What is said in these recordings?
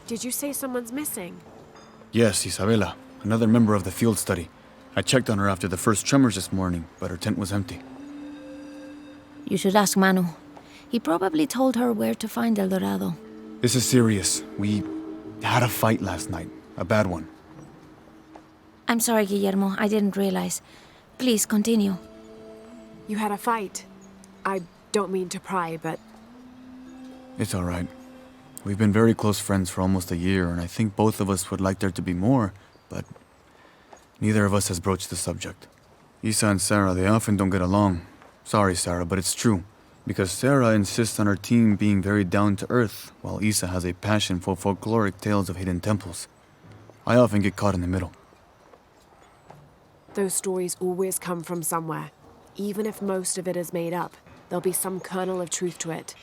Did you say someone's missing? Yes, Isabela, another member of the field study. I checked on her after the first tremors this morning, but her tent was empty. You should ask Manu. He probably told her where to find El Dorado. This is serious. We had a fight last night. A bad one. I'm sorry, Guillermo. I didn't realize. Please, continue. You had a fight. I don't mean to pry, but It's all right. We've been very close friends for almost a year, and I think both of us would like there to be more, but neither of us has broached the subject. Isa and Sarah, they often don't get along. Sorry, Sarah, but it's true. Because Sarah insists on her team being very down-to-earth, while Isa has a passion for folkloric tales of hidden temples. I often get caught in the middle. those stories always come from somewhere. Even if most of it is made up, there'll be some kernel of truth to it.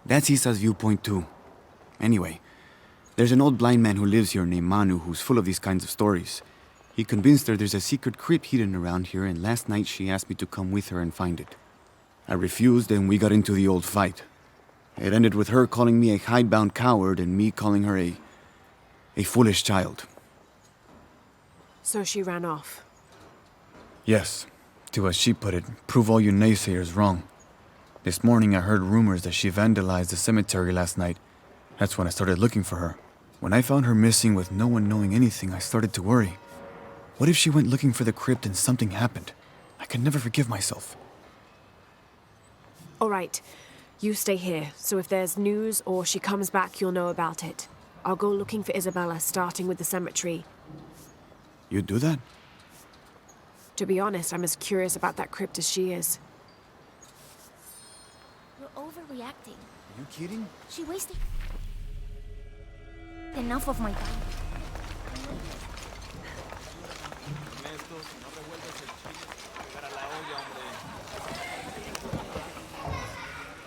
That's Isa's viewpoint too. Anyway, there's an old blind man who lives here named Manu who's full of these kinds of stories. He convinced her there's a secret crypt hidden around here, and last night she asked me to come with her and find it. I refused, and we got into the old fight. It ended with her calling me a hidebound coward and me calling her a foolish child. So she ran off. Yes, to as she put it, prove all you naysayers wrong. This morning I heard rumors that she vandalized the cemetery last night. That's when I started looking for her. When I found her missing with no one knowing anything, I started to worry. What if she went looking for the crypt and something happened? I could never forgive myself. All right, you stay here, so if there's news or she comes back, you'll know about it. I'll go looking for Isabella, starting with the cemetery. You'd do that? To be honest, I'm as curious about that crypt as she is. You're overreacting. Are you kidding? She wasted enough of my time.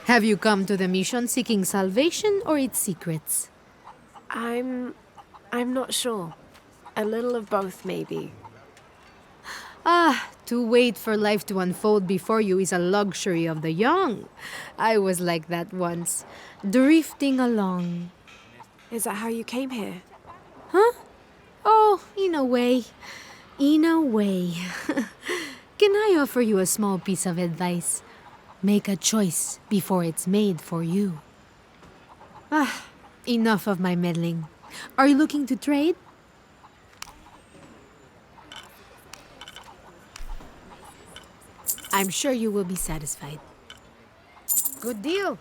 Have you come to the mission seeking salvation or its secrets? I'm not sure. A little of both, maybe. To wait for life to unfold before you is a luxury of the young. I was like that once, drifting along. Is that how you came here? Oh, in a way. In a way. Can I offer you a small piece of advice? Make a choice before it's made for you. Enough of my meddling. Are you looking to trade? I'm sure you will be satisfied. Good deal.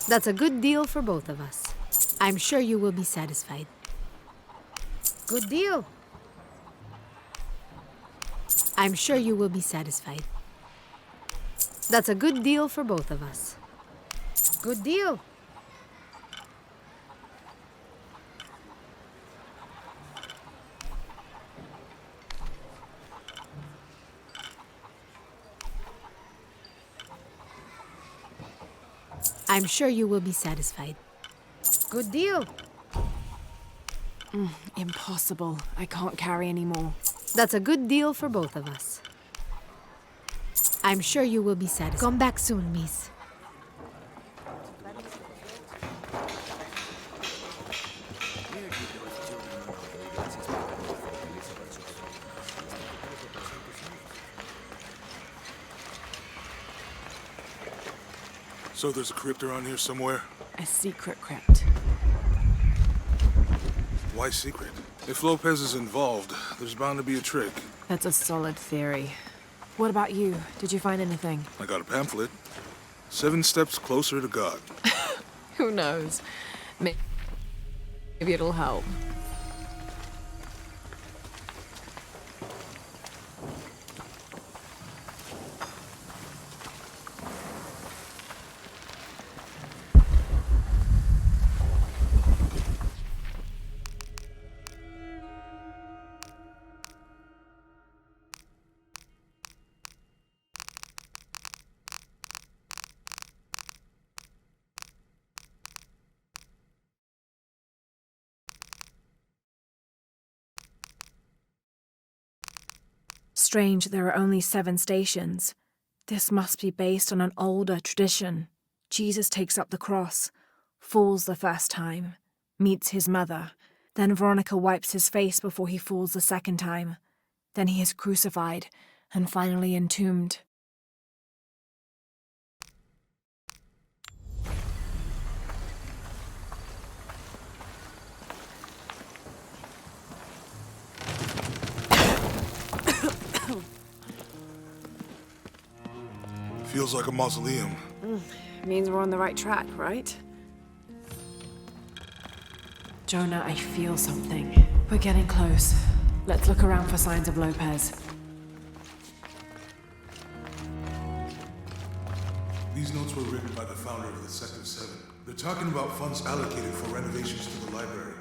That's a good deal for both of us. I'm sure you will be satisfied. Good deal. I'm sure you will be satisfied. That's a good deal for both of us. Good deal. I'm sure you will be satisfied. Good deal. Impossible. I can't carry anymore. That's a good deal for both of us. I'm sure you will be satisfied. Come back soon, miss. So there's a crypt around here somewhere? A secret crypt. Why secret? If Lopez is involved, there's bound to be a trick. That's a solid theory. What about you? Did you find anything? I got a pamphlet. 7 Steps Closer to God. Who knows? Maybe it'll help. strange there are only 7 stations. This must be based on an older tradition. Jesus takes up the cross, falls the first time, meets his mother. Then Veronica wipes his face before he falls the second time. Then he is crucified and finally entombed. Feels like a mausoleum. Means we're on the right track, right? Jonah, I feel something. We're getting close. Let's look around for signs of Lopez. These notes were written by the founder of the sect of Seven. They're talking about funds allocated for renovations to the library.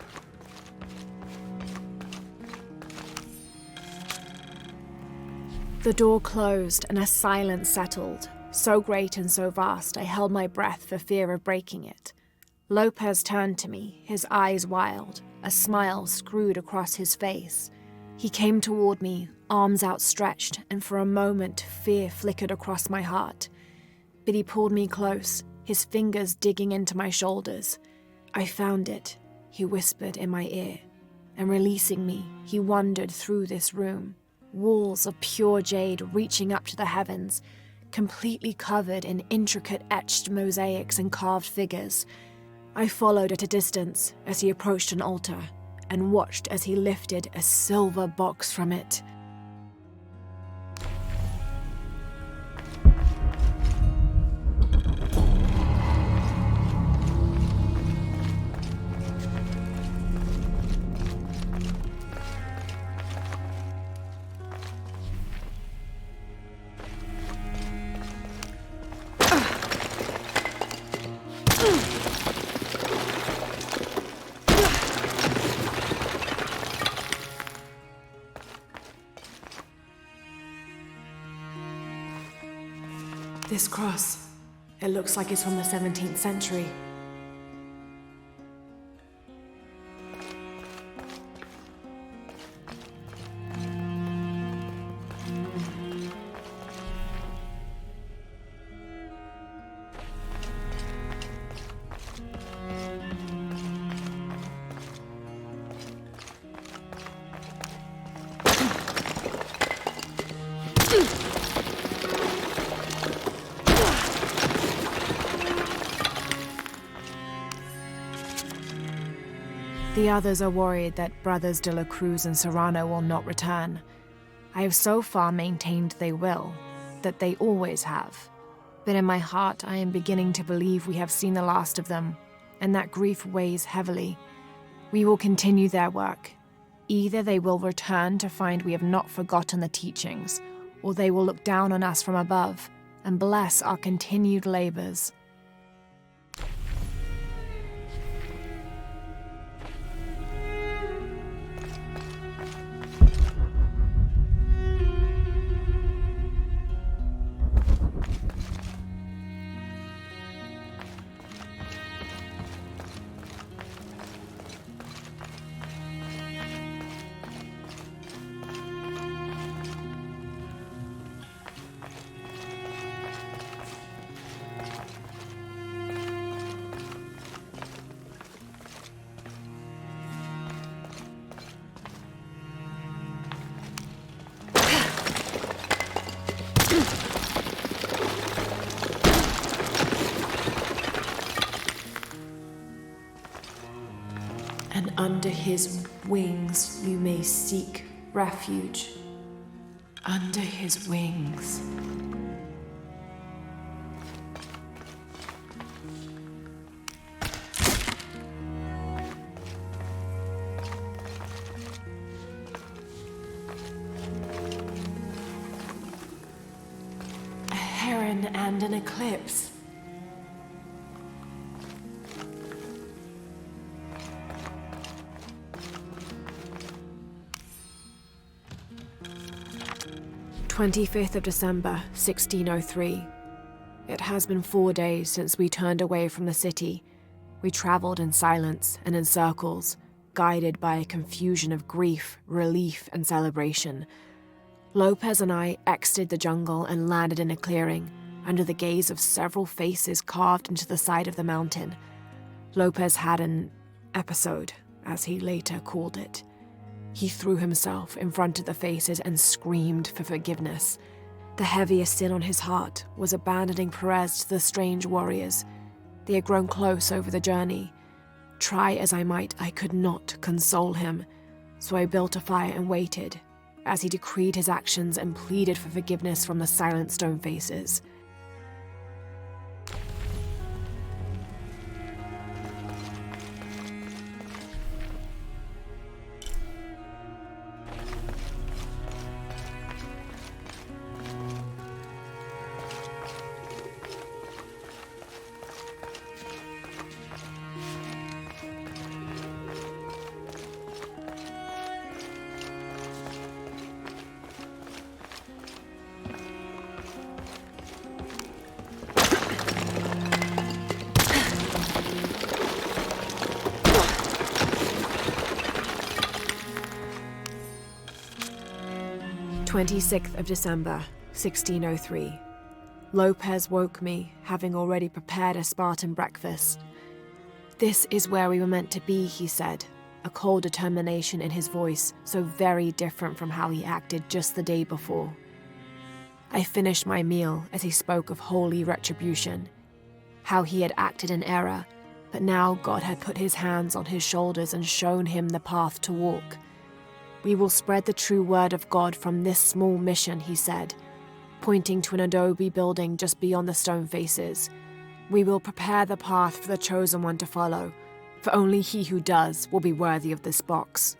The door closed and a silence settled, so great and so vast I held my breath for fear of breaking it. Lopez turned to me, his eyes wild, a smile screwed across his face. He came toward me, arms outstretched, and for a moment fear flickered across my heart. But he pulled me close, his fingers digging into my shoulders. I found it, he whispered in my ear, and releasing me, he wandered through this room. Walls of pure jade reaching up to the heavens, completely covered in intricate etched mosaics and carved figures. I followed at a distance as he approached an altar, and watched as he lifted a silver box from it. This cross, it looks like it's from the 17th century. The others are worried that Brothers de la Cruz and Serrano will not return. I have so far maintained they will, that they always have. But in my heart, I am beginning to believe we have seen the last of them, and that grief weighs heavily. We will continue their work. Either they will return to find we have not forgotten the teachings, or they will look down on us from above and bless our continued labors. And under his wings you may seek refuge. Under his wings. A heron and an eclipse. "25th of December, 1603. It has been 4 days since we turned away from the city. We traveled in silence and in circles, guided by a confusion of grief, relief, and celebration. Lopez and I exited the jungle and landed in a clearing, under the gaze of several faces carved into the side of the mountain. Lopez had an episode, as he later called it. He threw himself in front of the faces and screamed for forgiveness. The heaviest sin on his heart was abandoning Perez to the strange warriors. They had grown close over the journey. Try as I might, I could not console him, so I built a fire and waited, as he decreed his actions and pleaded for forgiveness from the silent stone faces. December 26th, 1603. Lopez woke me, having already prepared a Spartan breakfast. "This is where we were meant to be," he said, a cold determination in his voice, so very different from how he acted just the day before. I finished my meal as he spoke of holy retribution, how he had acted in error, but now God had put his hands on his shoulders and shown him the path to walk. "We will spread the true word of God from this small mission," he said, pointing to an adobe building just beyond the stone faces. "We will prepare the path for the chosen one to follow, for only he who does will be worthy of this box."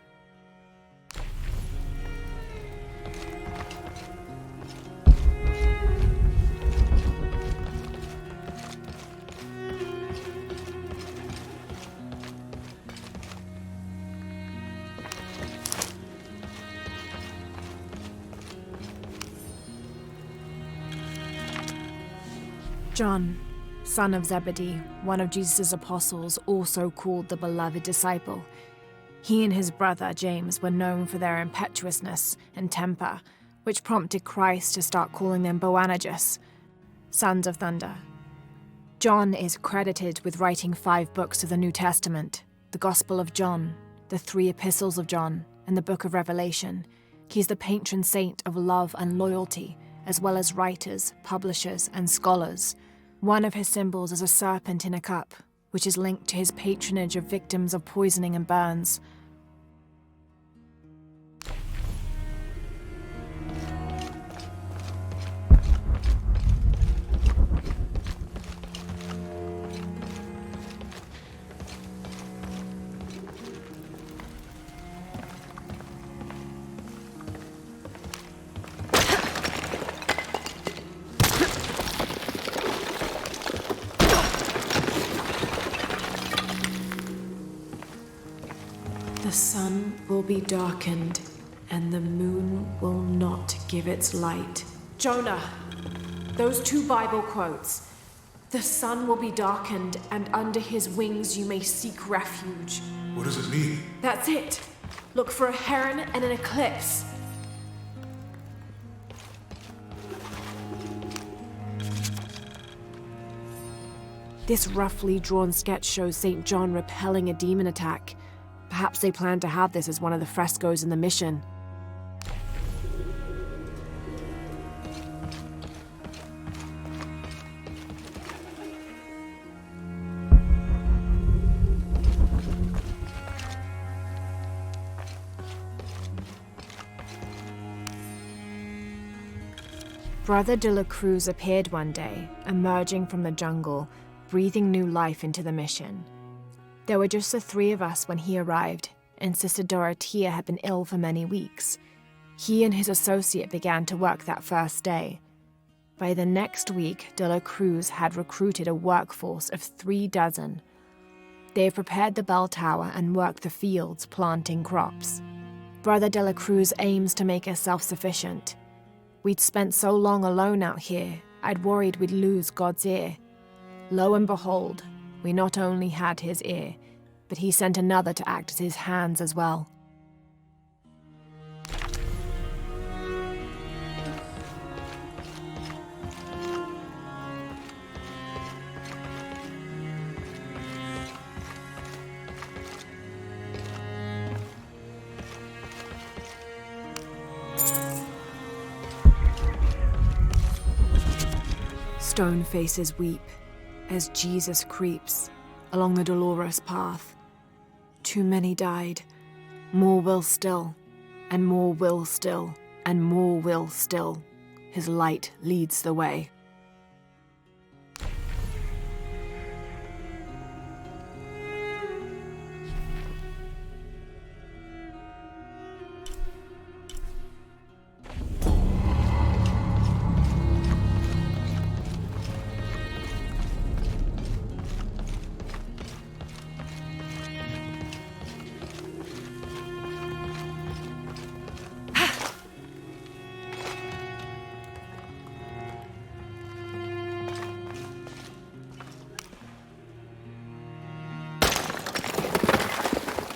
John, son of Zebedee, one of Jesus' apostles, also called the beloved disciple. He and his brother James were known for their impetuousness and temper, which prompted Christ to start calling them Boanerges, sons of thunder. John is credited with writing 5 books of the New Testament, the Gospel of John, the 3 epistles of John, and the Book of Revelation. He's the patron saint of love and loyalty, as well as writers, publishers, and scholars. One of his symbols is a serpent in a cup, which is linked to his patronage of victims of poisoning and burns. The sun will be darkened, and the moon will not give its light. Jonah, those 2 Bible quotes. The sun will be darkened, and under his wings you may seek refuge. What does it mean? That's it. Look for a heron and an eclipse. This roughly drawn sketch shows St. John repelling a demon attack. Perhaps they plan to have this as one of the frescoes in the mission. Brother de la Cruz appeared one day, emerging from the jungle, breathing new life into the mission. There were just the 3 of us when he arrived, and Sister Dorothea had been ill for many weeks. He and his associate began to work that first day. By the next week, de la Cruz had recruited a workforce of 3 dozen. They have prepared the bell tower and worked the fields, planting crops. Brother de la Cruz aims to make us self-sufficient. We'd spent so long alone out here, I'd worried we'd lose God's ear. Lo and behold, we not only had his ear, but he sent another to act as his hands as well. Stone faces weep as Jesus creeps along the dolorous path. Too many died, more will still, and more will still, and more will still. His light leads the way.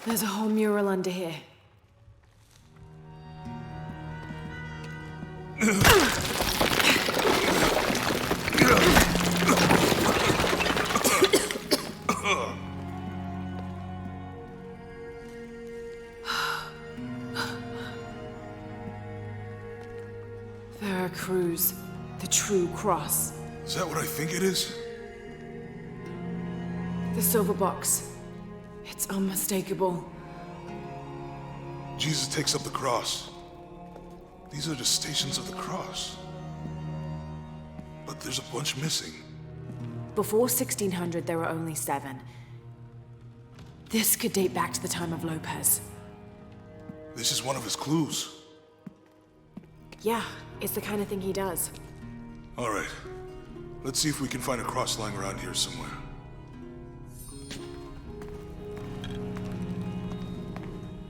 There's a whole mural under here. Veracruz, the true cross. Is that what I think it is? The silver box. It's unmistakable. Jesus takes up the cross. These are the stations of the cross. But there's a bunch missing. Before 1600, there were only 7. This could date back to the time of Lopez. This is one of his clues. Yeah, it's the kind of thing he does. All right. Let's see if we can find a cross lying around here somewhere.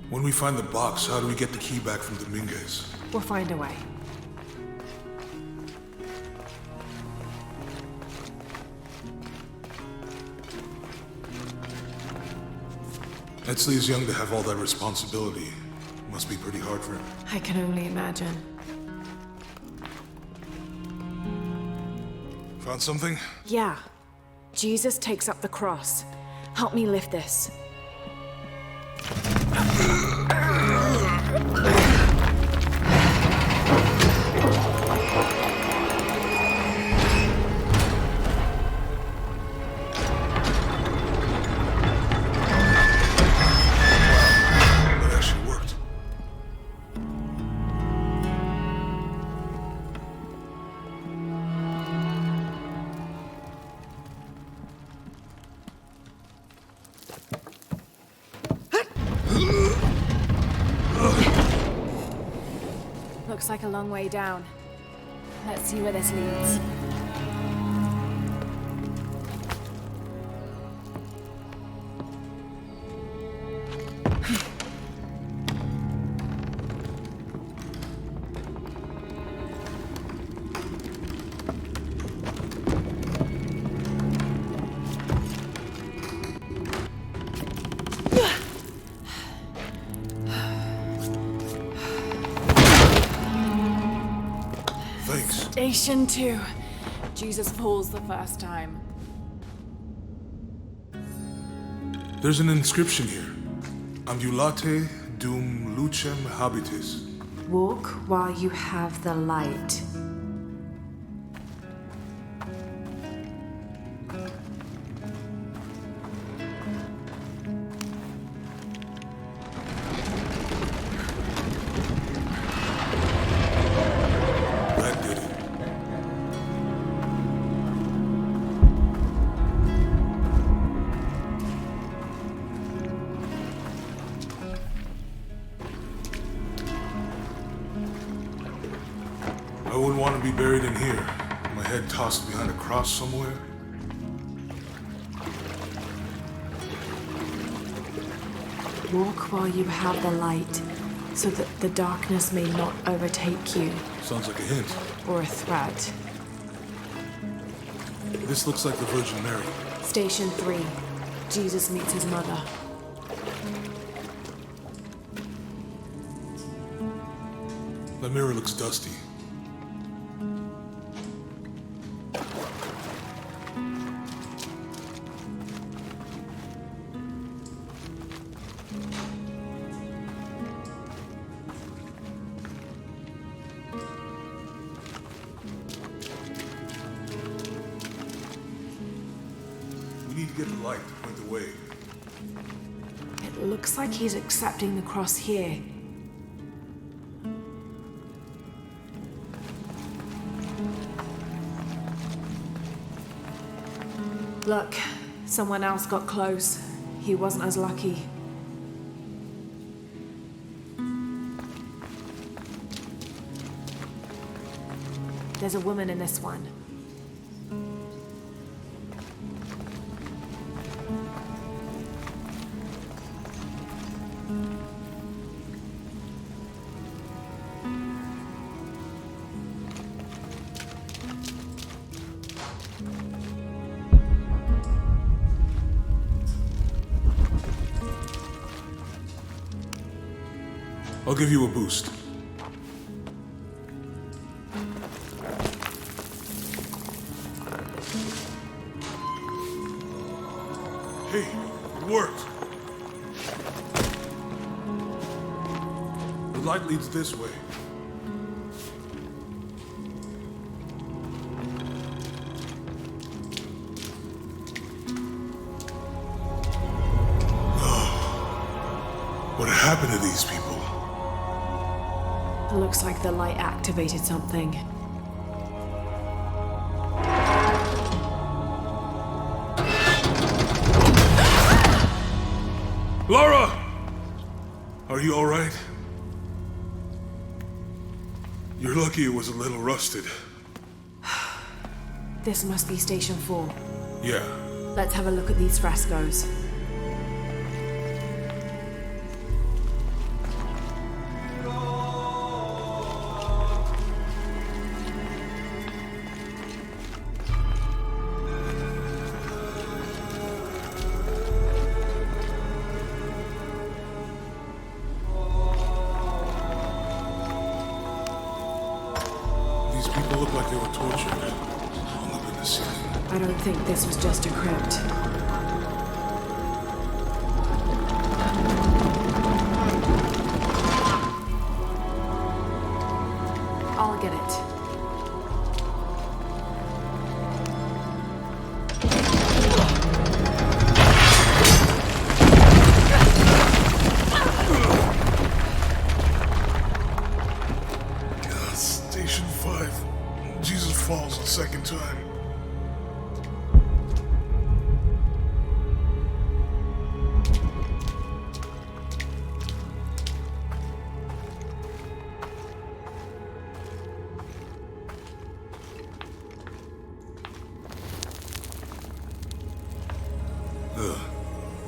When we find the box, how do we get the key back from Dominguez? We'll find a way. Etzli is young to have all that responsibility. Must be pretty hard for him. I can only imagine. Found something? Yeah. Jesus takes up the cross. Help me lift this. That actually worked. Looks like a long way down. Let's see where this leads. Thanks. Station 2. Jesus falls the first time. There's an inscription here. Ambulate dum lucem habitis. Walk while you have the light. That did it. I wouldn't want to be buried in here. My head tossed behind a cross somewhere. Walk while you have the light, so that the darkness may not overtake you, Sounds like a hint. or a threat. This looks like the Virgin Mary. Station 3. Jesus meets his mother. The mirror looks dusty. need to get the light to point the way. It looks like he's accepting the cross here. Look, someone else got close. He wasn't as lucky. There's a woman in this one. I'll give you a boost. Hey, it worked. The light leads this way. What happened to these people? It looks like the light activated something. Laura! Are you all right? You're lucky it was a little rusted. This must be Station 4. Yeah. Let's have a look at these frescoes. These people look like they were tortured. Hung up in the ceiling. I don't think this was just a crypt. I'll get it. Station 5. Jesus falls the second time.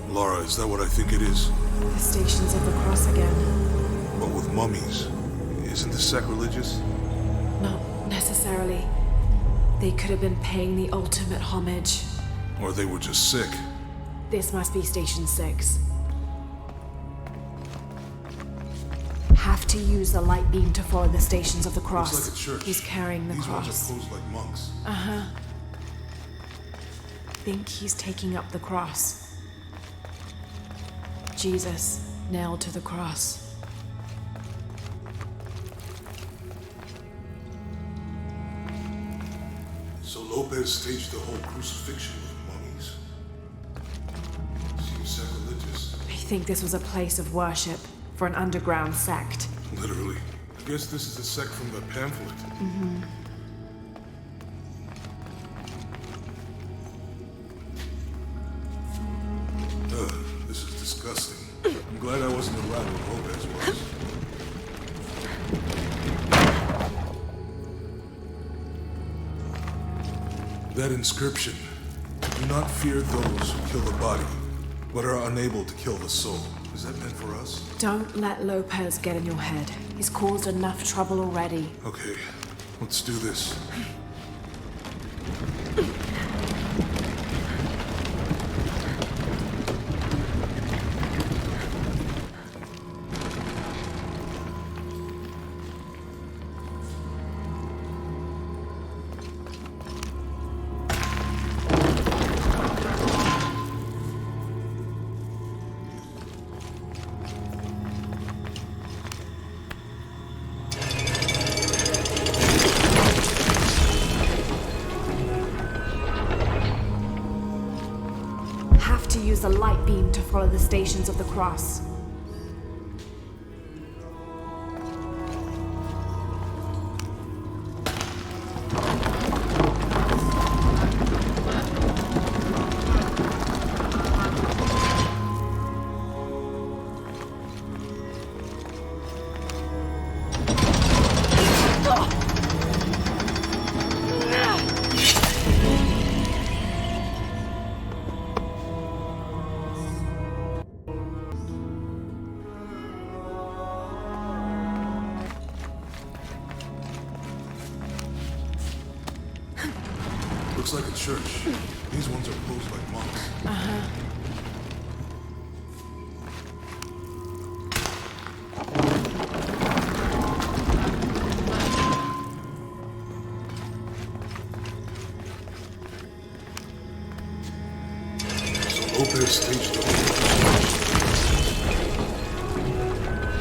Laura, is that what I think it is? The Stations of the Cross again. But with mummies. Isn't this sacrilegious? Not necessarily. They could have been paying the ultimate homage. Or they were just sick. This must be Station 6. Have to use the light beam to follow the Stations of the Cross. Looks like a church. He's carrying the These cross. ones are posed like monks. Think he's taking up the cross. Jesus nailed to the cross. So Lopez staged the whole crucifixion with mummies. Seems sacrilegious. I think this was a place of worship for an underground sect. Literally. I guess this is a sect from the pamphlet. This is disgusting. I'm glad I wasn't around when Lopez was. That inscription. Do not fear those who kill the body, but are unable to kill the soul. Is that meant for us? Don't let Lopez get in your head. He's caused enough trouble already. Okay, let's do this. use the light beam to follow the stations of the cross. Looks like a church. These ones are posed like monks. So Lopez staged the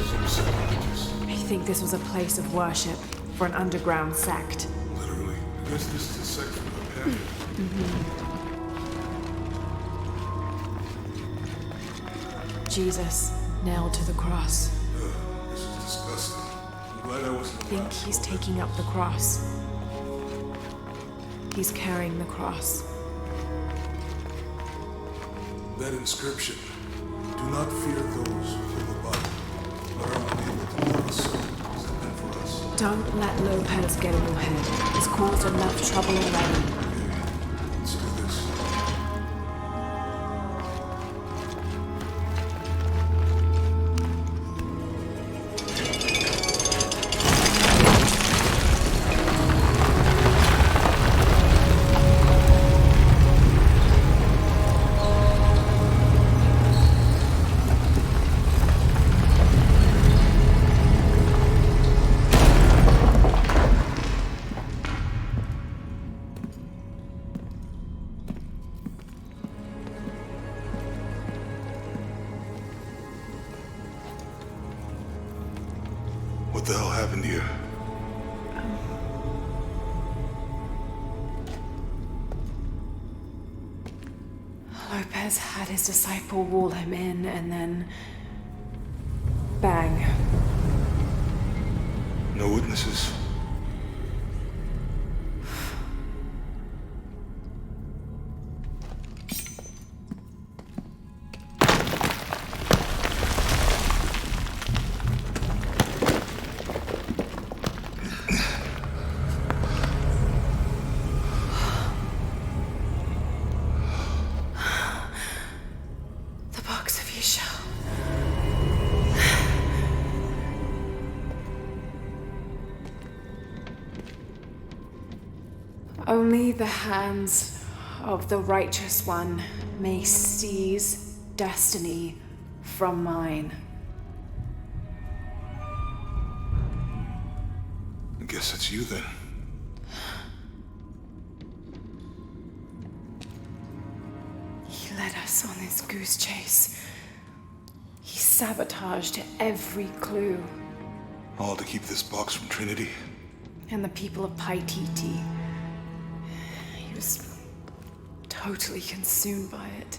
Some sacrilegious. I think this was a place of worship for an underground sect. Literally. I guess this is a sect from the past. Jesus, nailed to the cross. This is disgusting. I'm glad I wasn't I think he's taking up the cross. He's carrying the cross. That inscription. Do not fear those who kill the body, but are unable to kill the soul. Is that meant for us? Don't let Lopez get in your head. He's caused enough trouble already. Let's do this. What the hell happened here? Lopez had his disciple wall him in, and then... bang. No witnesses. The box of Yeshua. Only the hands of the righteous one may seize destiny from mine. I guess it's you then. He led us on this goose chase. He sabotaged every clue. All to keep this box from Trinity. And the people of Paititi. He was totally consumed by it.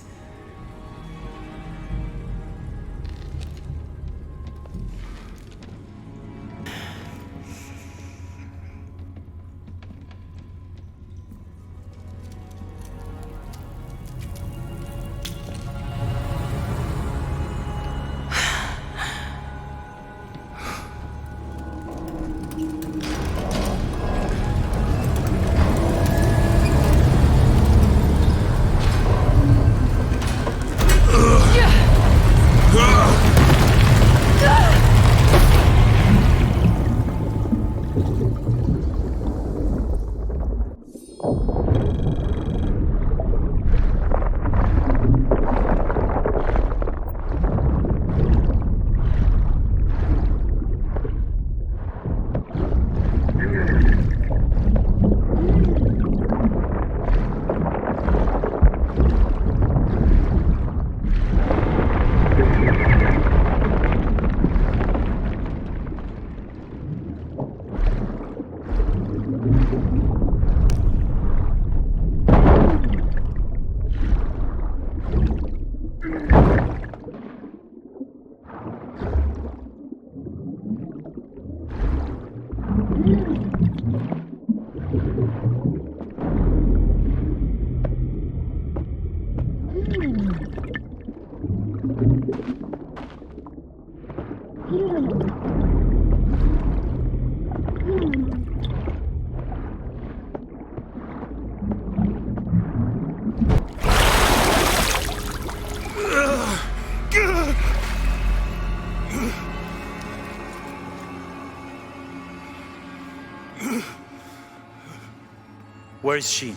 Where is she?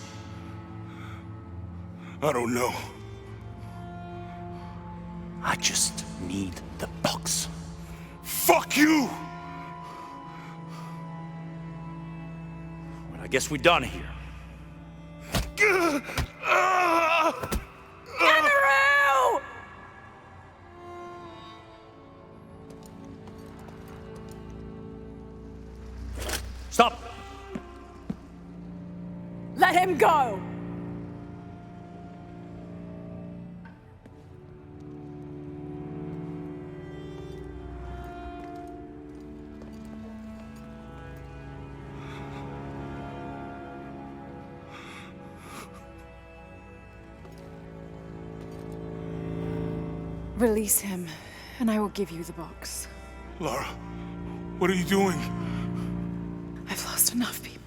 I don't know. I just need the box. Fuck you! Well, I guess we're done here. Stop! Let him go! Release him, and I will give you the box. Lara, what are you doing? I've lost enough people.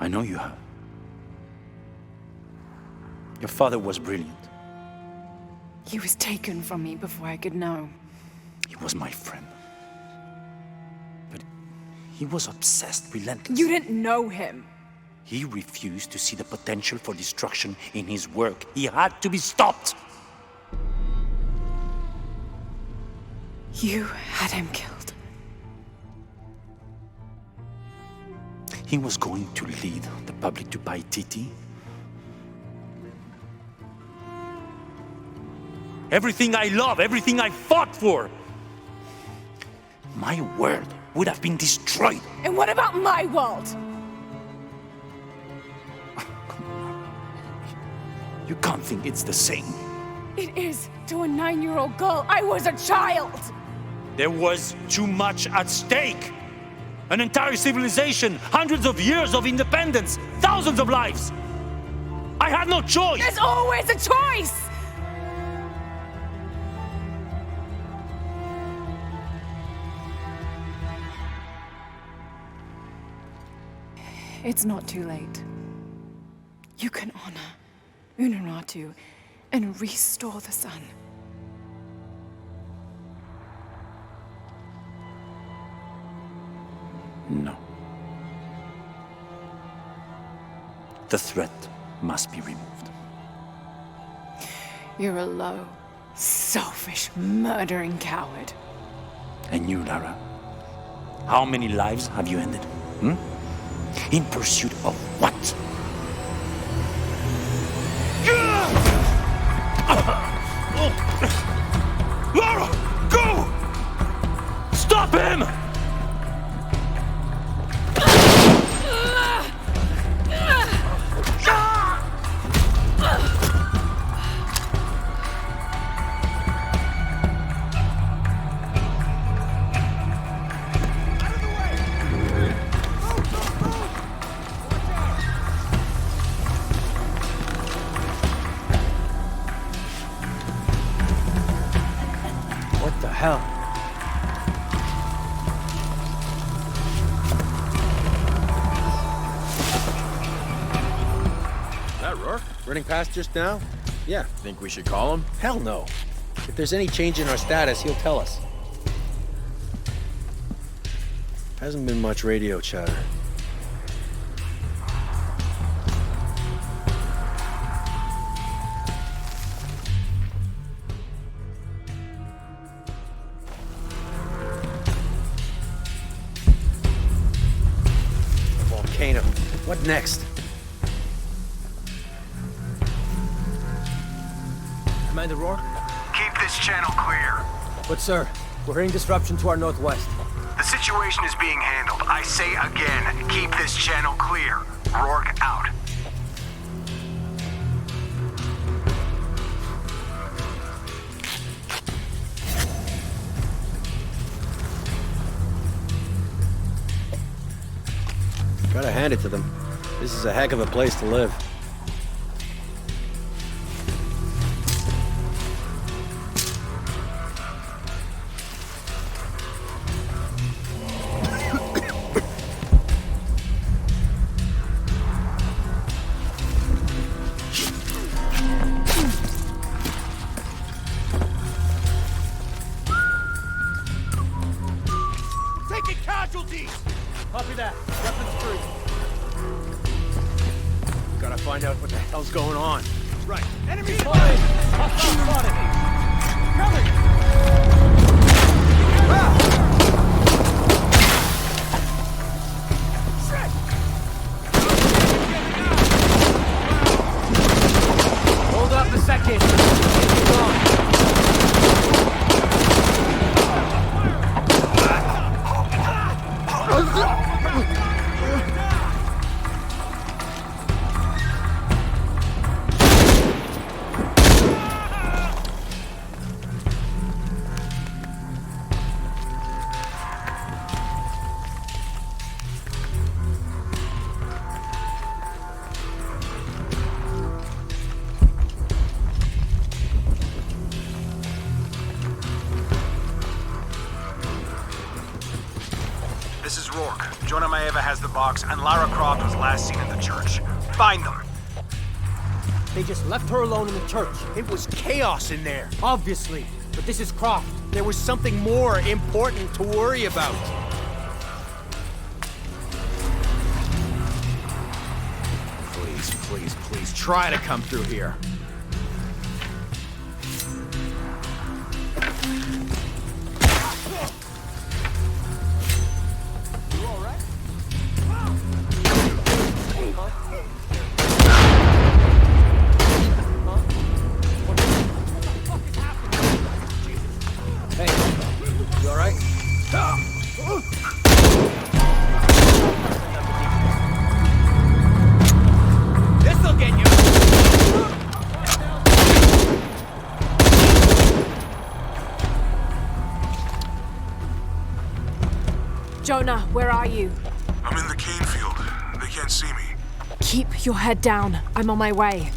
I know you have. Your father was brilliant. He was taken from me before I could know. He was my friend. But he was obsessed, relentless. You didn't know him. He refused to see the potential for destruction in his work. He had to be stopped. You had him killed. He was going to lead the public to Paititi. Everything I love, everything I fought for. My world would have been destroyed. And what about my world? You can't think it's the same. It is to a 9-year-old girl. I was a child. There was too much at stake. An entire civilization, hundreds of years of independence, thousands of lives. I had no choice. There's always a choice. It's not too late. You can honor Unuratu and restore the sun. No. The threat must be removed. You're a low, selfish, murdering coward. And you, Lara? How many lives have you ended? In pursuit of what? Lara, go! Stop him! What the hell? That Rourke? Running past just now? Yeah. Think we should call him? Hell no. If there's any change in our status, he'll tell us. Hasn't been much radio chatter. Volcano. What next? Commander Rourke? Keep this channel clear. But sir, we're hearing disruption to our northwest. The situation is being handled. I say again, keep this channel clear. Rourke out. Gotta hand it to them. This is a heck of a place to live. hell's going on? Right. Enemy spotted! Hostile spotted! Coming! Hold up a second. Keep on. This is Rourke. Jonah Maeva has the box, and Lara Croft was last seen in the church. Find them. They just left her alone in the church. It was chaos in there. Obviously. But this is Croft. There was something more important to worry about. Please, please, please, try to come through here. Hey, you alright? This'll get you. Jonah, where are you? I'm in the cane field. They can't see me. Keep your head down. I'm on my way.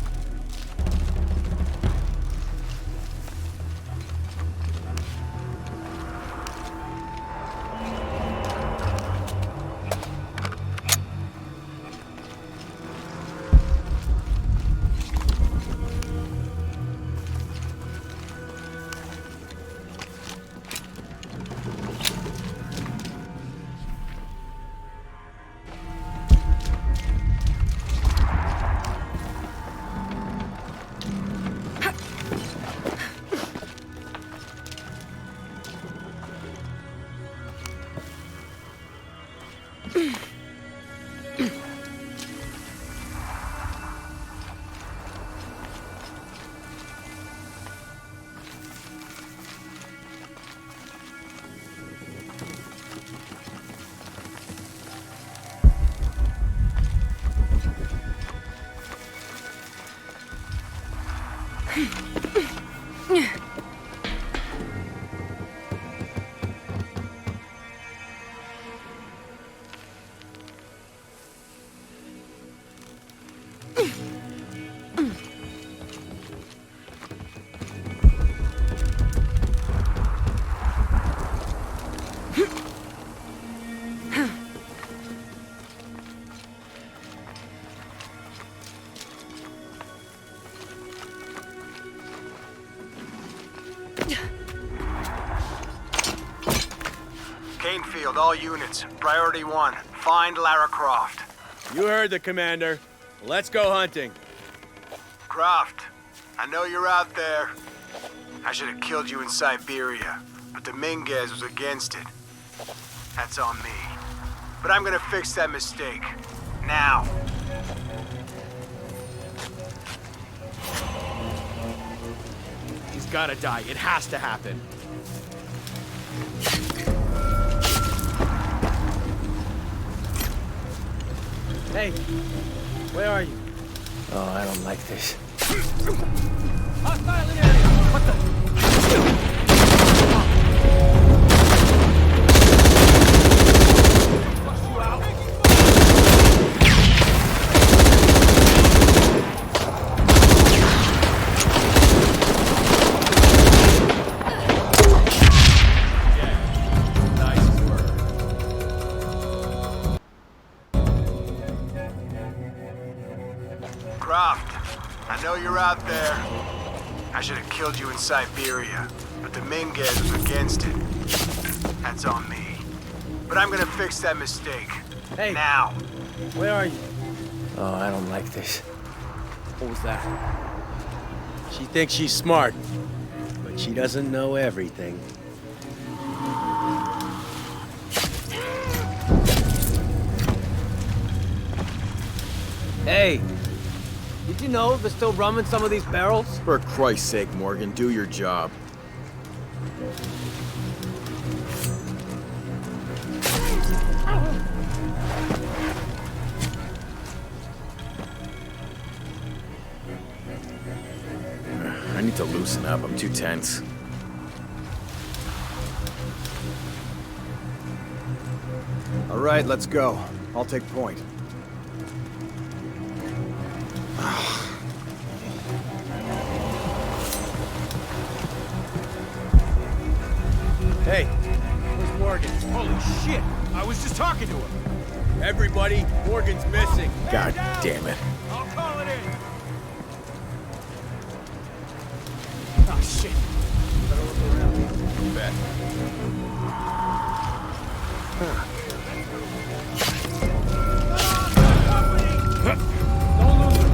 Canefield, all units. Priority 1. Find Lara Croft. You heard the commander. Let's go hunting. Croft, I know you're out there. I should have killed you in Siberia, but Dominguez was against it. That's on me. But I'm gonna fix that mistake. Now. He's gotta die. It has to happen. Hey, where are you? Oh, I don't like this. Hostile in area. What the? I know you're out there. I should have killed you in Siberia, but Dominguez was against it. That's on me. But I'm gonna fix that mistake. Hey. Now. Where are you? Oh, I don't like this. What was that? She thinks she's smart, but she doesn't know everything. Hey, did you know there's still rum in some of these barrels? For Christ's sake, Morgan, do your job. I need to loosen up. I'm too tense. All right, let's go. I'll take point. Hey, where's Morgan? Holy shit! I was just talking to her. Everybody, Morgan's missing. God damn it. I'll call it in. Oh shit! Better look around. Bet. Don't lose her.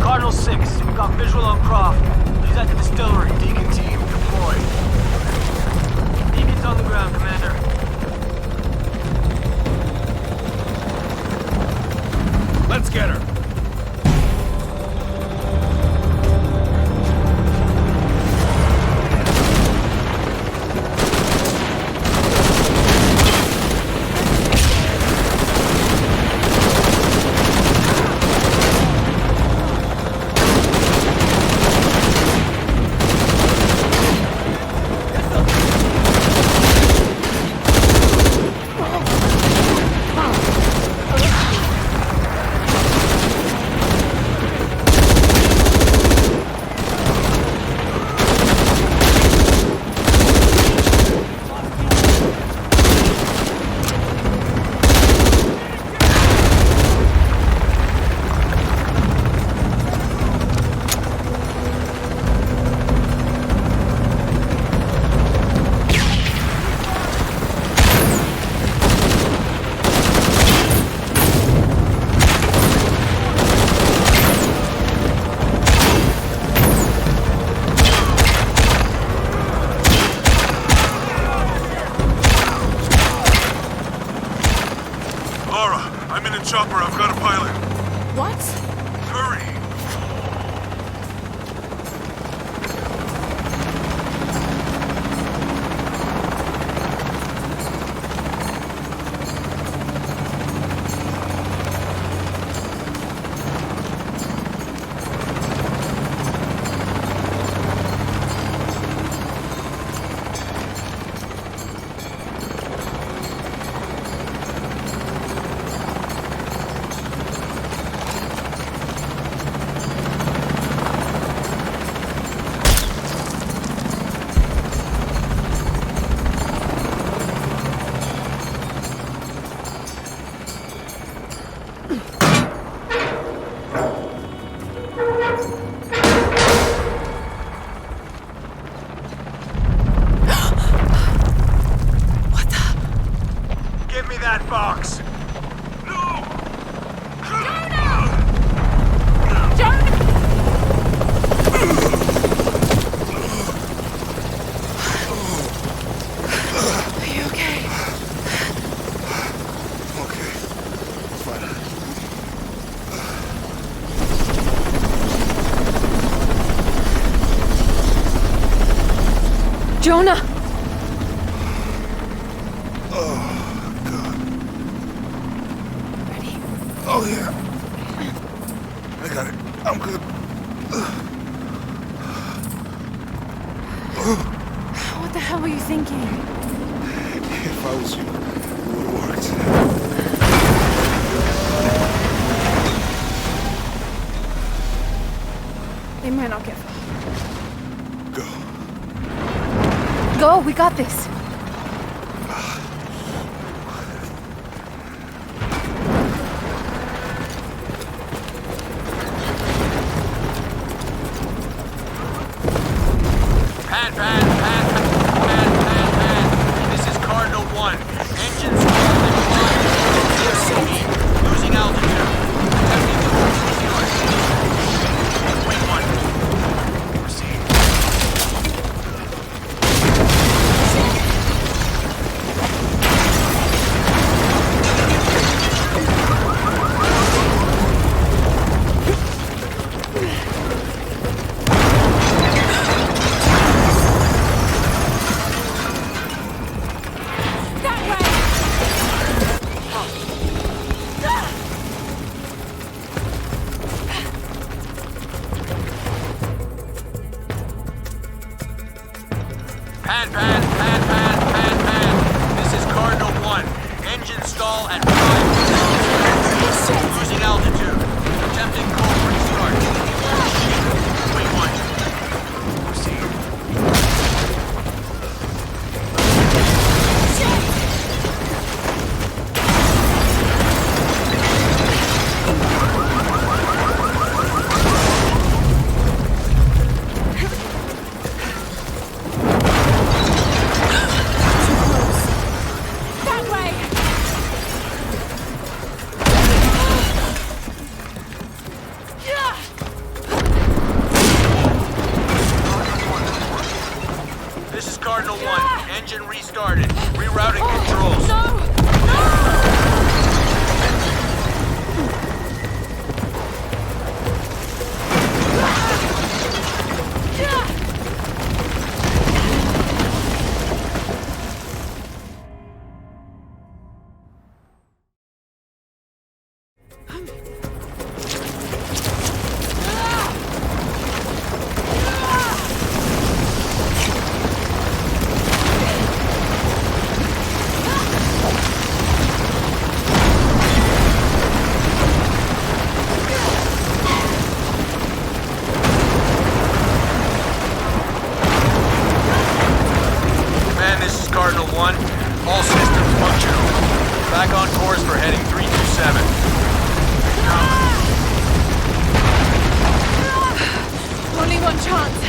Cardinal 6, we've got visual on Croft. He's at the distillery. Deacon team, deploy. Deacon's on the ground, Commander. Let's get her. Chopper, I've got a pilot. What? Hurry! box. No! Are you Jonah! Oh, God. Ready? Oh, yeah. I got it. I'm good. What the hell were you thinking? If I was you, it would have worked. They might not get far. Go. Go, we got this. Pan. This is Cardinal 1. Engines losing altitude. Attempting to hold Wait 1. Proceed. Pan. This is Cardinal 1. Engine stall at 5. Losing altitude. Attempting cold restart. Wait 1. Proceed. This is Cardinal 1. Engine restarted. Rerouting controls. This is Cardinal 1. All systems functional. Back on course for heading 327. Only one chance.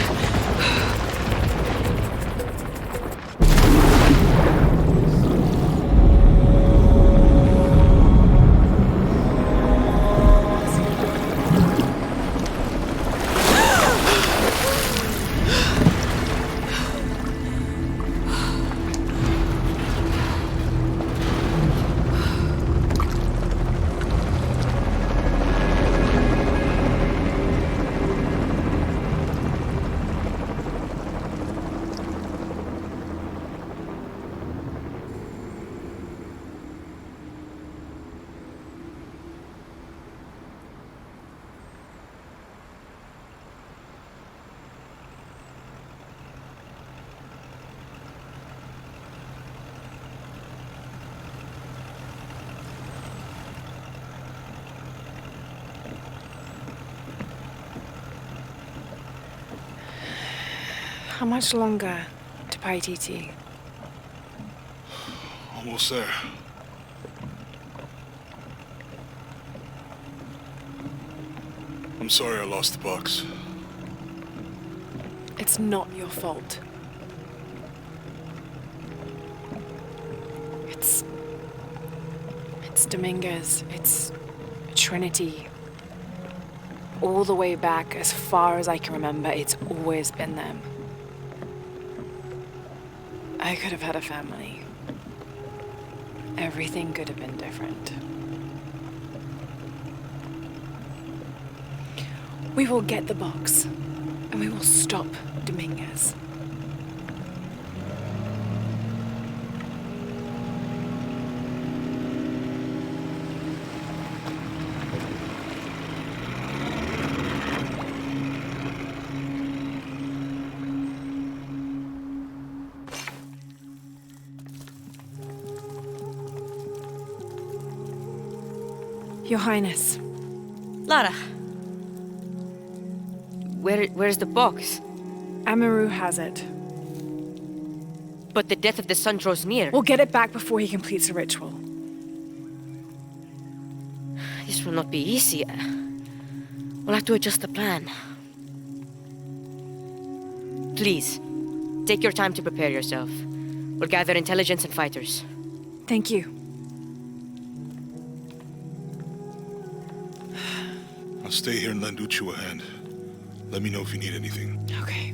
How much longer to Paititi? Almost there. I'm sorry I lost the box. It's not your fault. It's Dominguez. It's Trinity. All the way back, as far as I can remember, it's always been them. I could have had a family. Everything could have been different. We will get the box, and we will stop Dominguez. Your Highness. Lara. Where's the box? Amaru has it. But the death of the sun draws near. We'll get it back before he completes the ritual. This will not be easy. We'll have to adjust the plan. Please, take your time to prepare yourself. We'll gather intelligence and fighters. Thank you. I'll stay here and lend Uchu a hand. Let me know if you need anything. Okay.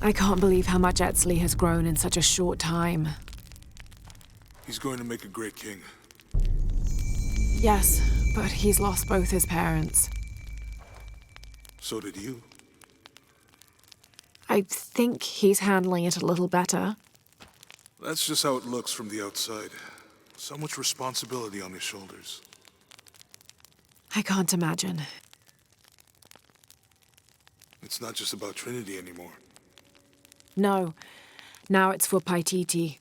I can't believe how much Etzli has grown in such a short time. He's going to make a great king. Yes, but he's lost both his parents. So did you. I think he's handling it a little better. That's just how it looks from the outside. So much responsibility on his shoulders. I can't imagine. It's not just about Trinity anymore. No. Now it's for Paititi.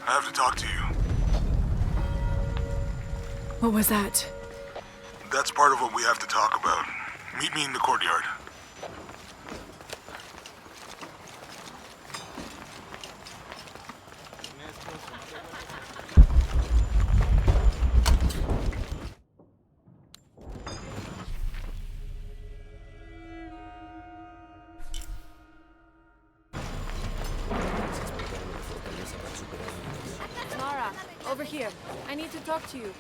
I have to talk to you. What was that? That's part of what we have to talk about. Meet me in the courtyard. Mara, over here. I need to talk to you.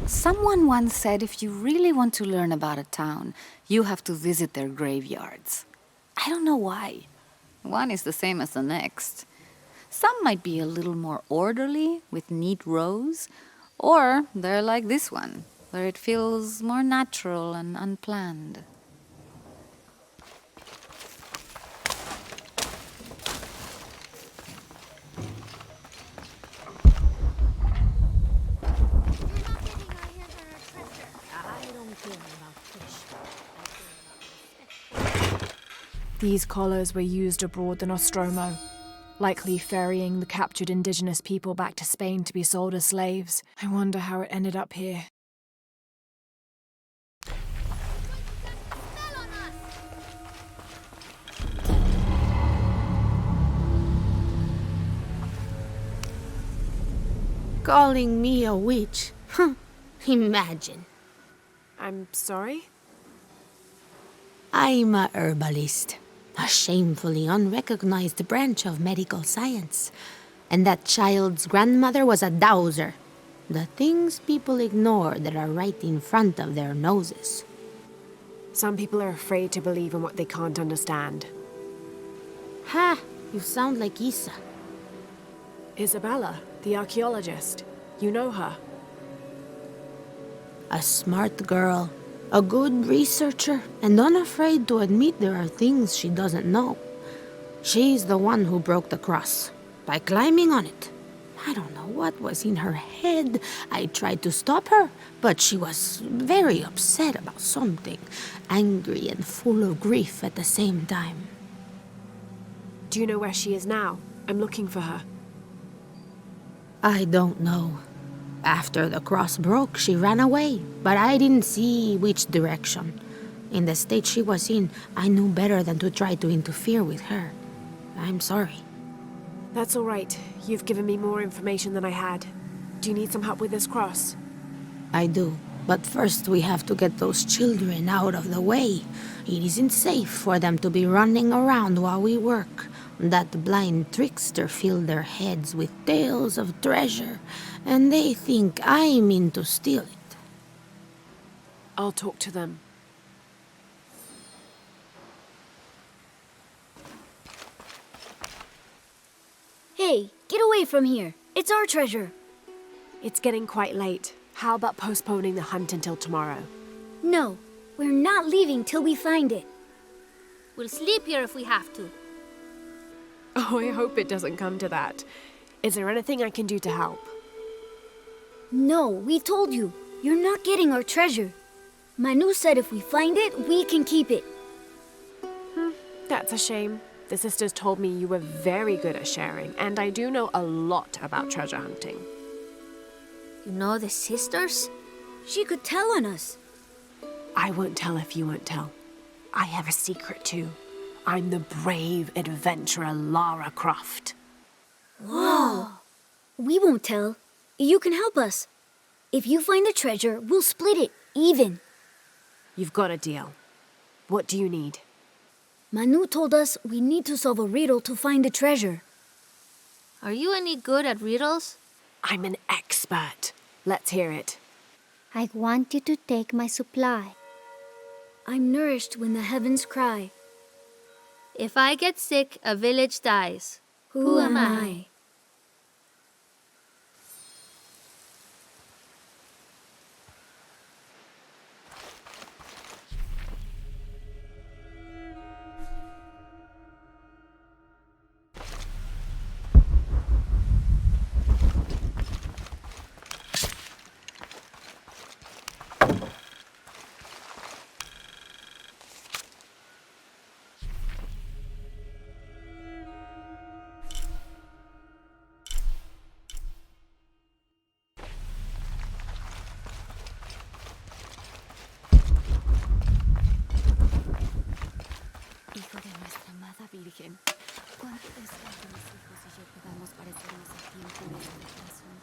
Someone once said if you really want to learn about a town, you have to visit their graveyards. I don't know why. One is the same as the next. Some might be a little more orderly, with neat rows, or they're like this one, where it feels more natural and unplanned. These collars were used abroad the Nostromo, likely ferrying the captured indigenous people back to Spain to be sold as slaves. I wonder how it ended up here. Calling me a witch? Imagine. I'm sorry? I'm a herbalist, a shamefully unrecognized branch of medical science. And that child's grandmother was a dowser. The things people ignore that are right in front of their noses. Some people are afraid to believe in what they can't understand. Ha! You sound like Isa. Isabella, the archaeologist. You know her? A smart girl, a good researcher, and unafraid to admit there are things she doesn't know. She's the one who broke the cross, by climbing on it. I don't know what was in her head. I tried to stop her, but she was very upset about something, angry and full of grief at the same time. Do you know where she is now? I'm looking for her. I don't know. After the cross broke, she ran away, but I didn't see which direction. In the state she was in, I knew better than to try to interfere with her. I'm sorry. That's all right. You've given me more information than I had. Do you need some help with this cross? I do. But first we have to get those children out of the way. It isn't safe for them to be running around while we work. That blind trickster filled their heads with tales of treasure, and they think I mean to steal it. I'll talk to them. Hey, get away from here. It's our treasure. It's getting quite late. How about postponing the hunt until tomorrow? No, we're not leaving till we find it. We'll sleep here if we have to. Oh, I hope it doesn't come to that. Is there anything I can do to help? No, we told you. You're not getting our treasure. Manu said if we find it, we can keep it. That's a shame. The sisters told me you were very good at sharing, and I do know a lot about treasure hunting. You know the sisters? She could tell on us. I won't tell if you won't tell. I have a secret too. I'm the brave adventurer Lara Croft. Whoa! We won't tell. You can help us. If you find the treasure, we'll split it, even. You've got a deal. What do you need? Manu told us we need to solve a riddle to find the treasure. Are you any good at riddles? I'm an expert. Let's hear it. I want you to take my supply. I'm nourished when the heavens cry. If I get sick, a village dies. Who am I? Hijo de nuestra amada Virgen, ¿cuánto deseo que mis hijos y yo podamos parecernos a ti en pureza de corazón?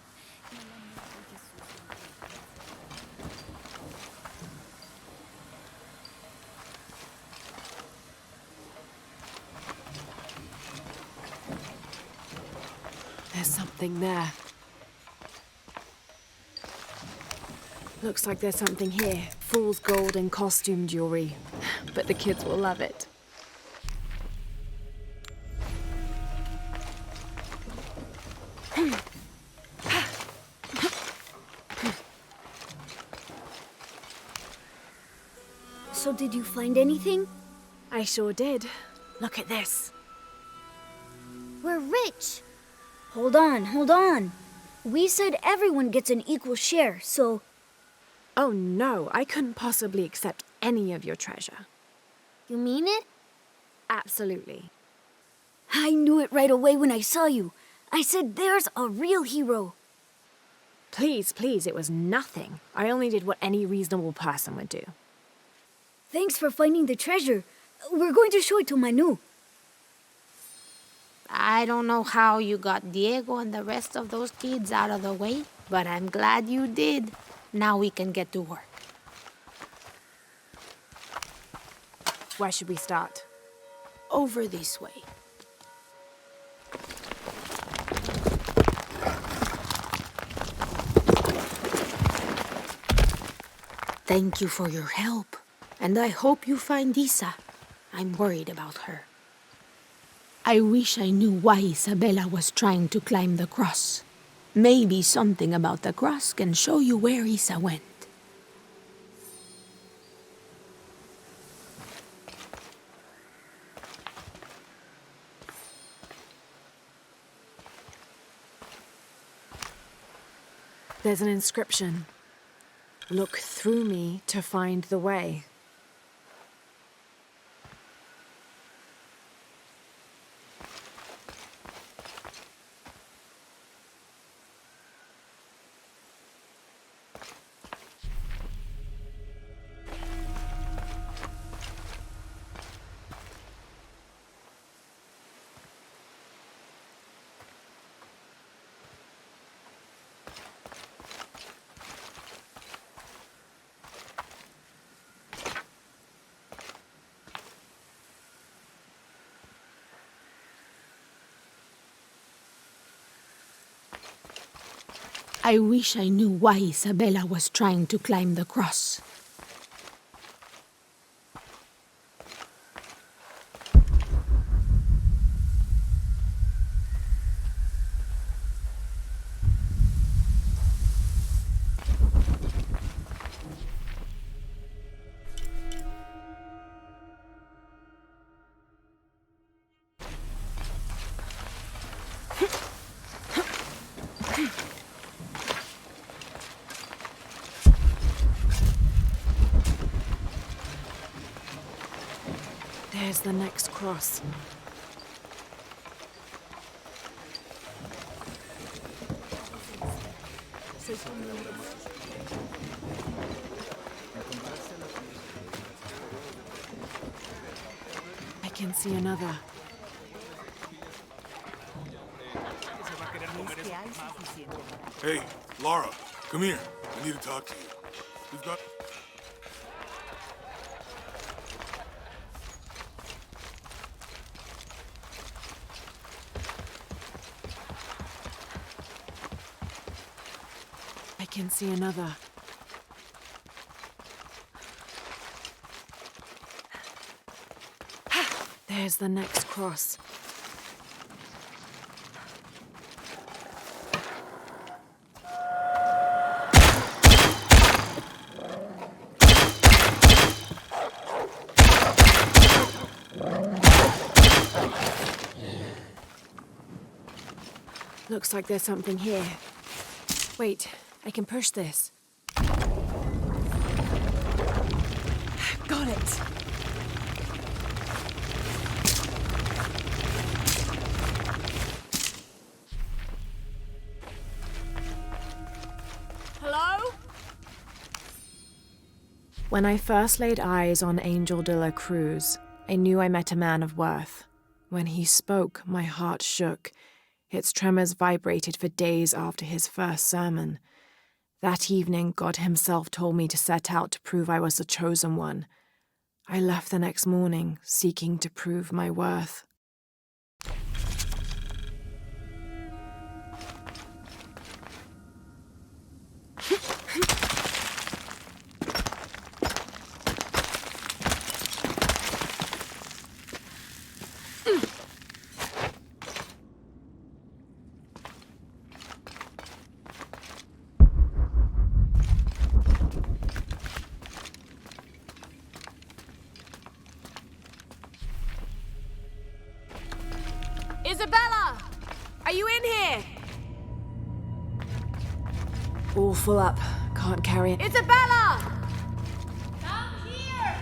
En el amor de Jesús. There's something there. Looks like there's something here. Fool's gold and costume jewelry. But the kids will love it. So did you find anything? I sure did. Look at this. We're rich. Hold on, hold on. We said everyone gets an equal share, so... Oh no, I couldn't possibly accept any of your treasure. You mean it? Absolutely. I knew it right away when I saw you. I said there's a real hero. Please, please, it was nothing. I only did what any reasonable person would do. Thanks for finding the treasure. We're going to show it to Manu. I don't know how you got Diego and the rest of those kids out of the way, but I'm glad you did. Now we can get to work. Where should we start? Over this way. Thank you for your help, and I hope you find Isa. I'm worried about her. I wish I knew why Isabella was trying to climb the cross. Maybe something about the cross can show you where Isa went. There's an inscription. Look through me to find the way. I wish I knew why Isabella was trying to climb the cross. There's the next cross. I can see another. Hey, Laura, come here. I need to talk to you. We've got... I can see another. There's the next cross. Looks like there's something here. Wait, I can push this. Got it! Hello? When I first laid eyes on Angel de la Cruz, I knew I met a man of worth. When he spoke, my heart shook. Its tremors vibrated for days after his first sermon. That evening, God himself told me to set out to prove I was the chosen one. I left the next morning, seeking to prove my worth. Isabella! Are you in here? All full up. Can't carry it. Isabella! Come here!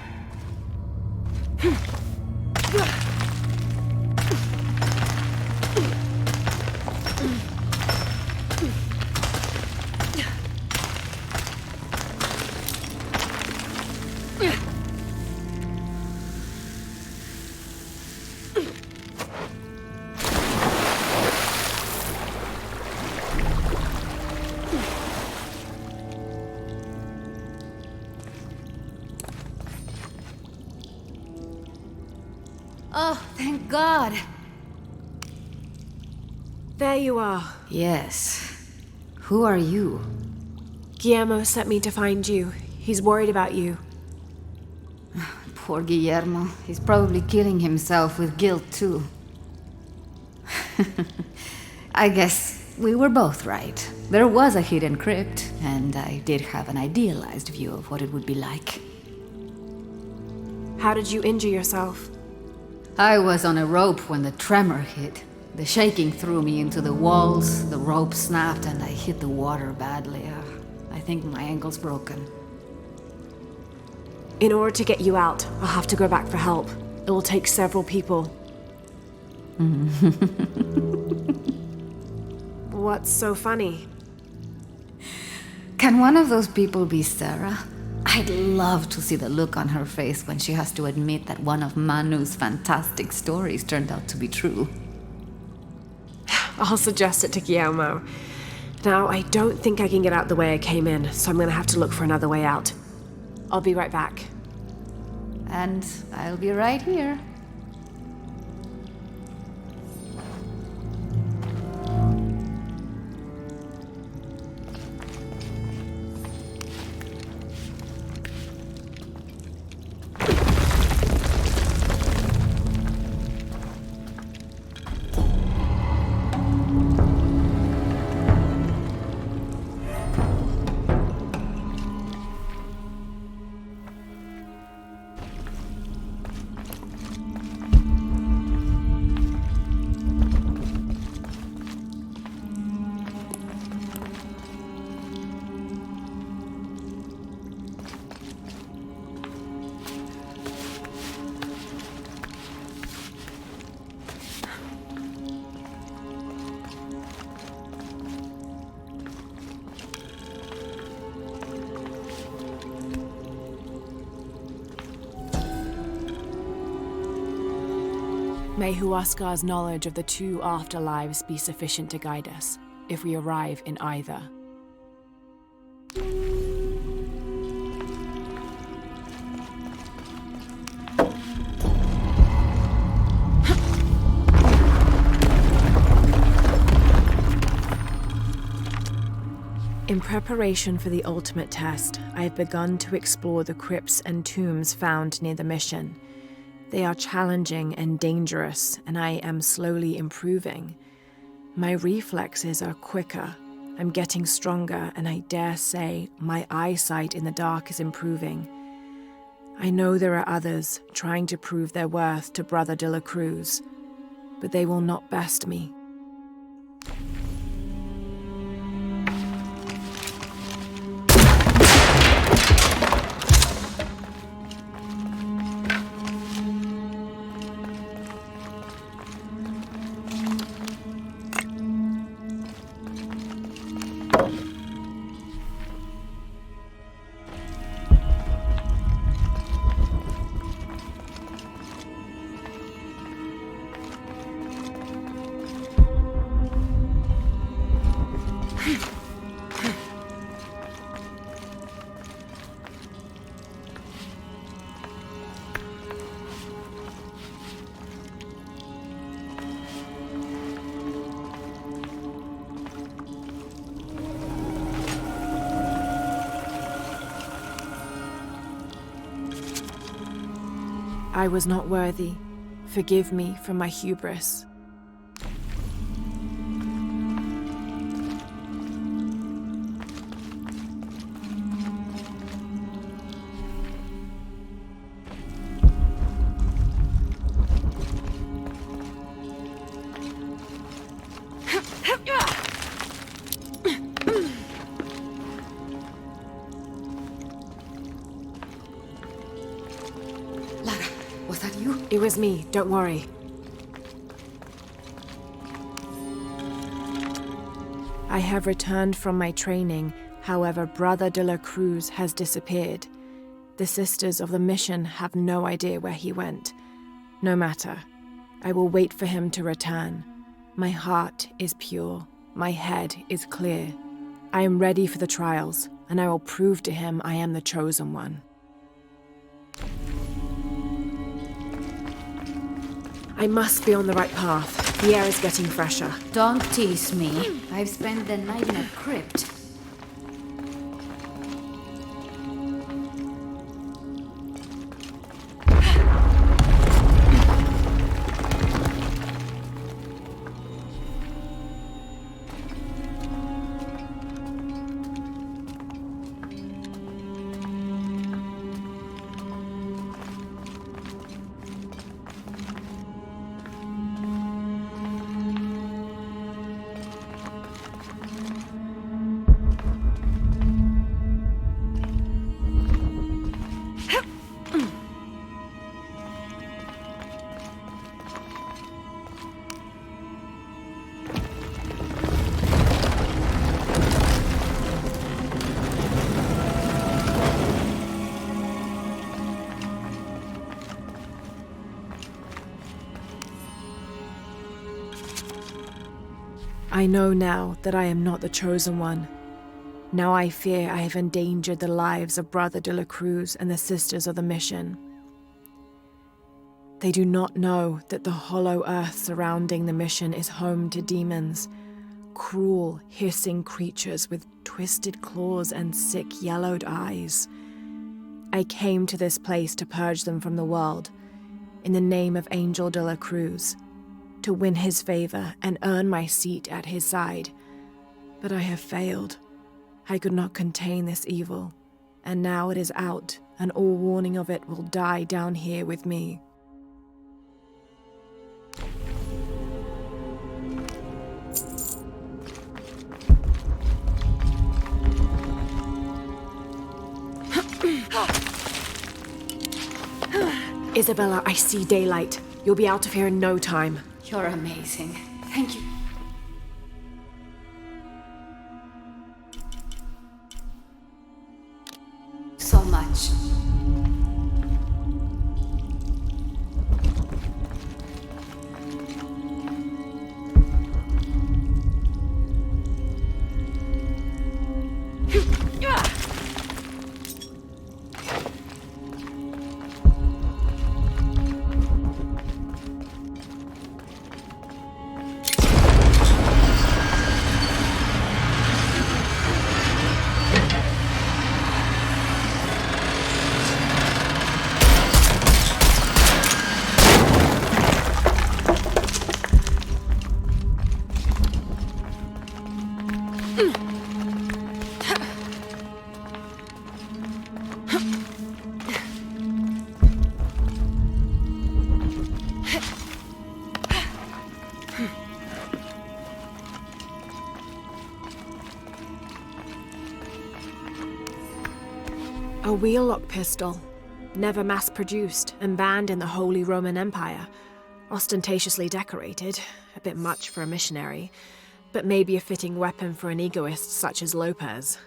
Oh, thank God. There you are. Yes. Who are you? Guillermo sent me to find you. He's worried about you. Poor Guillermo. He's probably killing himself with guilt, too. I guess we were both right. There was a hidden crypt, and I did have an idealized view of what it would be like. How did you injure yourself? I was on a rope when the tremor hit. The shaking threw me into the walls, the rope snapped, and I hit the water badly. I think my ankle's broken. In order to get you out, I'll have to go back for help. It will take several people. What's so funny? Can one of those people be Sarah? I'd love to see the look on her face when she has to admit that one of Manu's fantastic stories turned out to be true. I'll suggest it to Guillermo. Now, I don't think I can get out the way I came in, so I'm gonna have to look for another way out. I'll be right back. And I'll be right here. May Huascar's knowledge of the two afterlives be sufficient to guide us, if we arrive in either. In preparation for the ultimate test, I have begun to explore the crypts and tombs found near the mission. They are challenging and dangerous, and I am slowly improving. My reflexes are quicker, I'm getting stronger, and I dare say my eyesight in the dark is improving. I know there are others trying to prove their worth to Brother de la Cruz, but they will not best me. I was not worthy. Forgive me for my hubris. It was me, don't worry. I have returned from my training, however, Brother de la Cruz has disappeared. The sisters of the mission have no idea where he went. No matter. I will wait for him to return. My heart is pure. My head is clear. I am ready for the trials, and I will prove to him I am the chosen one. I must be on the right path. The air is getting fresher. Don't tease me. I've spent the night in a crypt. I know now that I am not the chosen one. Now I fear I have endangered the lives of Brother de la Cruz and the Sisters of the Mission. They do not know that the hollow earth surrounding the mission is home to demons, cruel, hissing creatures with twisted claws and sick, yellowed eyes. I came to this place to purge them from the world, in the name of Angel de la Cruz, to win his favor and earn my seat at his side. But I have failed. I could not contain this evil, and now it is out, and all warning of it will die down here with me. Isabella, I see daylight. You'll be out of here in no time. You're amazing. Thank you. So much. A wheel-lock pistol, never mass-produced and banned in the Holy Roman Empire. Ostentatiously decorated, a bit much for a missionary, but maybe a fitting weapon for an egoist such as Lopez.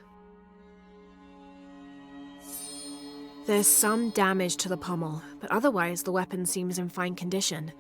There's some damage to the pommel, but otherwise the weapon seems in fine condition.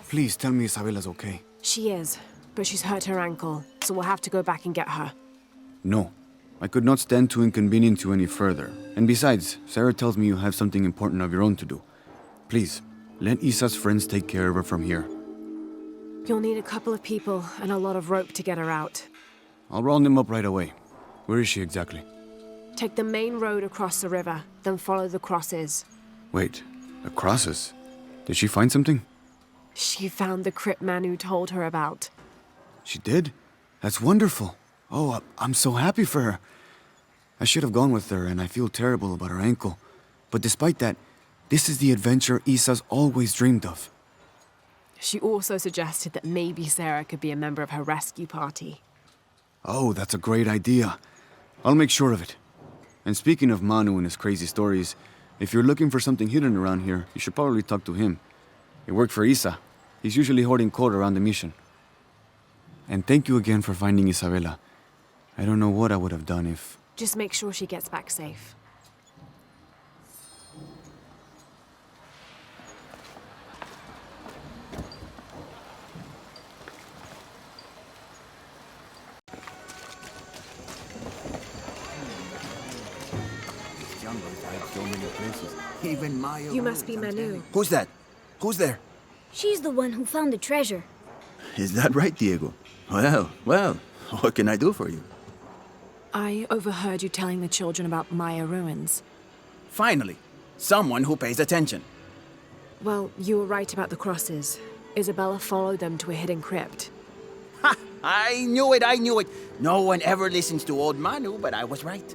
Please tell me Isabella's okay. She is, but she's hurt her ankle, so we'll have to go back and get her. No. I could not stand to inconvenience you any further. And besides, Sarah tells me you have something important of your own to do. Please, Let Isa's friends take care of her from here. You'll need a couple of people and a lot of rope to get her out. I'll round them up right away. Where is she exactly? Take the main road across the river, then follow the crosses. Wait, the crosses? Did she find something? She found the crypt Manu told her about. She did? That's wonderful. Oh, I'm so happy for her. I should have gone with her, and I feel terrible about her ankle. But despite that, this is the adventure Isa's always dreamed of. She also suggested that maybe Sarah could be a member of her rescue party. Oh, that's a great idea. I'll make sure of it. And speaking of Manu and his crazy stories, if you're looking for something hidden around here, you should probably talk to him. He worked for Isa. He's usually holding court around the mission. And thank you again for finding Isabela. I don't know what I would have done if... Just make sure she gets back safe. Even Maya. You must be Manu. Who's that? Who's there? She's the one who found the treasure. Is that right, Diego? Well, what can I do for you? I overheard you telling the children about Maya ruins. Finally, someone who pays attention. Well, you were right about the crosses. Isabella followed them to a hidden crypt. Ha! I knew it! No one ever listens to old Manu, but I was right.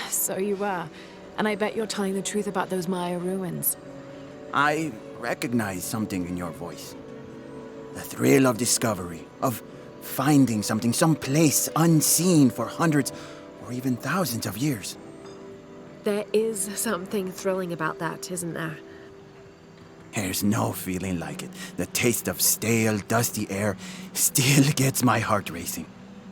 So you were. And I bet you're telling the truth about those Maya ruins. I recognize something in your voice. The thrill of discovery, of finding something someplace unseen for hundreds or even thousands of years. There is something thrilling about that, isn't there? There's no feeling like it. The taste of stale, dusty air still gets my heart racing.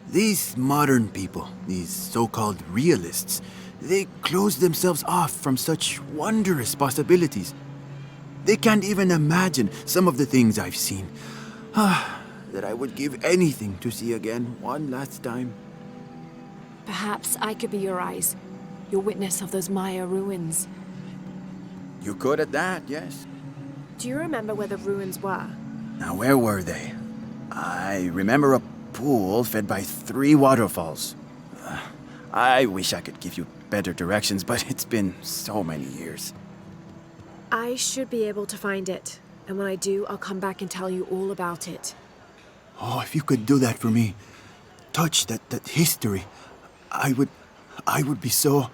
These modern people, these so-called realists, they close themselves off from such wondrous possibilities. They can't even imagine some of the things I've seen. That I would give anything to see again one last time. Perhaps I could be your eyes, your witness of those Maya ruins. You could at that, yes. Do you remember where the ruins were? Now, where were they? I remember a pool fed by 3 waterfalls. I wish I could give you better directions, but it's been so many years. I should be able to find it. And when I do, I'll come back and tell you all about it. Oh, if you could do that for me. Touch that history. I would be so...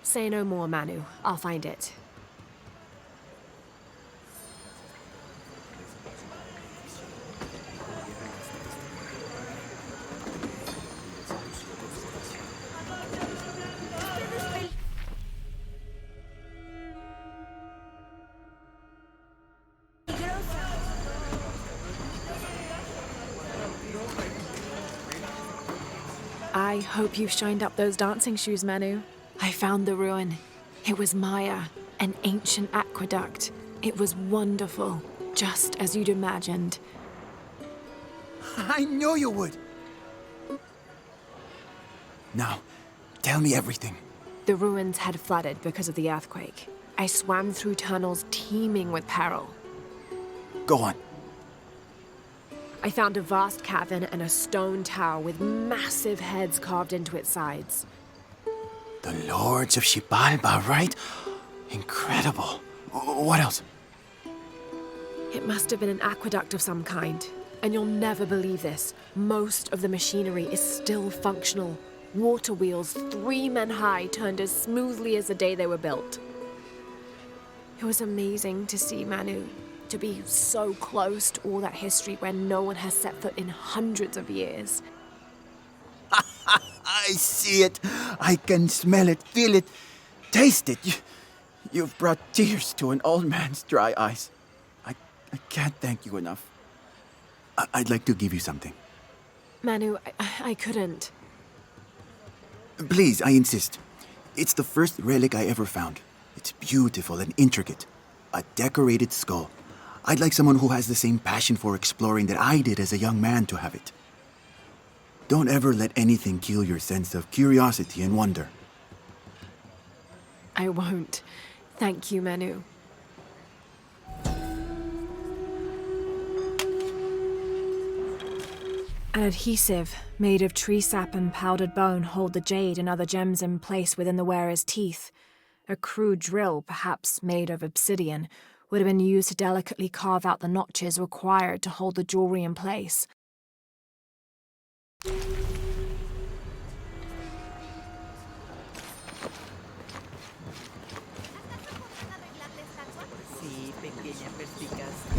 Say no more, Manu. I'll find it. I hope you shined up those dancing shoes, Manu. I found the ruin. It was Maya, an ancient aqueduct. It was wonderful, just as you'd imagined. I knew you would! Now, tell me everything. The ruins had flooded because of the earthquake. I swam through tunnels teeming with peril. Go on. I found a vast cavern and a stone tower with massive heads carved into its sides. The Lords of Xibalba, right? Incredible. What else? It must have been an aqueduct of some kind. And you'll never believe this. Most of the machinery is still functional. Water wheels 3 men high turned as smoothly as the day they were built. It was amazing to see, Manu. To be so close to all that history where no one has set foot in hundreds of years. I see it. I can smell it, feel it, taste it. You've brought tears to an old man's dry eyes. I can't thank you enough. I'd like to give you something. Manu, I couldn't. Please, I insist. It's the first relic I ever found. It's beautiful and intricate. A decorated skull. I'd like someone who has the same passion for exploring that I did as a young man to have it. Don't ever let anything kill your sense of curiosity and wonder. I won't. Thank you, Manu. An adhesive made of tree sap and powdered bone hold the jade and other gems in place within the wearer's teeth. A crude drill, perhaps made of obsidian, would have been used to delicately carve out the notches required to hold the jewelry in place. Sí, pequeña perspicaz.